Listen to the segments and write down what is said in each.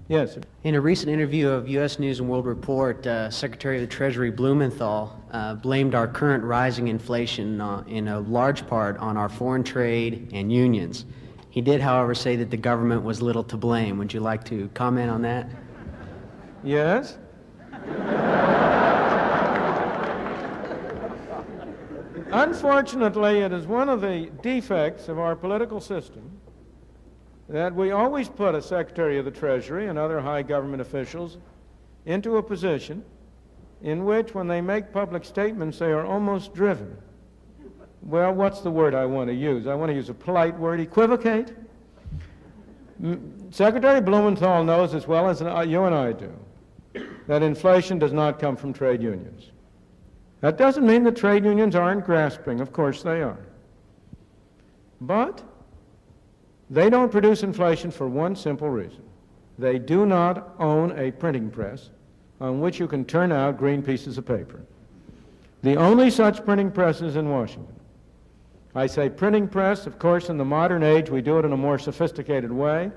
Yes, sir. In a recent interview of U.S. News & World Report, Secretary of the Treasury Blumenthal blamed our current rising inflation in a large part on our foreign trade and unions. He did, however, say that the government was little to blame. Would you like to comment on that? Yes? Unfortunately, it is one of the defects of our political system that we always put a Secretary of the Treasury and other high government officials into a position in which, when they make public statements, they are almost driven. Well, what's the word I want to use? I want to use a polite word, equivocate. Secretary Blumenthal knows as well as you and I do that inflation does not come from trade unions. That doesn't mean that trade unions aren't grasping. Of course they are. But they don't produce inflation for one simple reason. They do not own a printing press on which you can turn out green pieces of paper. The only such printing press is in Washington. I say printing press, of course, in the modern age we do it in a more sophisticated way.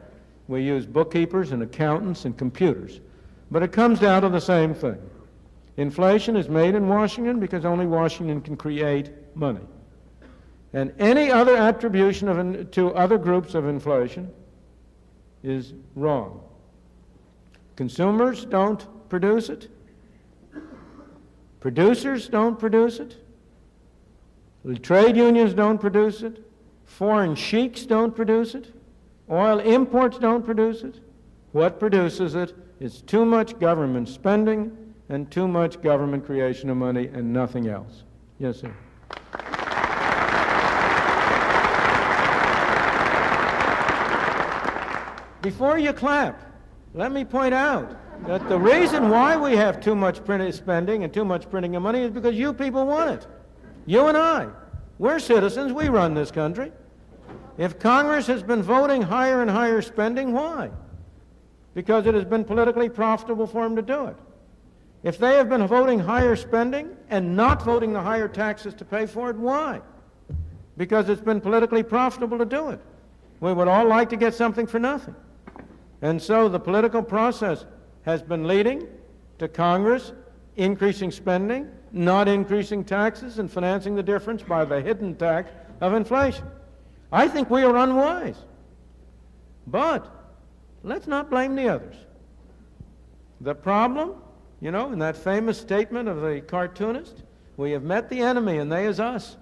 We use bookkeepers and accountants and computers. But it comes down to the same thing. Inflation is made in Washington because only Washington can create money. And any other attribution to other groups of inflation is wrong. Consumers don't produce it. Producers don't produce it. The trade unions don't produce it. Foreign sheiks don't produce it. Oil imports don't produce it. What produces it is too much government spending and too much government creation of money and nothing else. Yes, sir. Before you clap, let me point out that the reason why we have too much printed spending and too much printing of money is because you people want it. You and I. We're citizens. We run this country. If Congress has been voting higher and higher spending, why? Because it has been politically profitable for them to do it. If they have been voting higher spending and not voting the higher taxes to pay for it, why? Because it's been politically profitable to do it. We would all like to get something for nothing. And so the political process has been leading to Congress increasing spending, not increasing taxes, and financing the difference by the hidden tax of inflation. I think we are unwise. But let's not blame the others. The problem, in that famous statement of the cartoonist, we have met the enemy and they is us.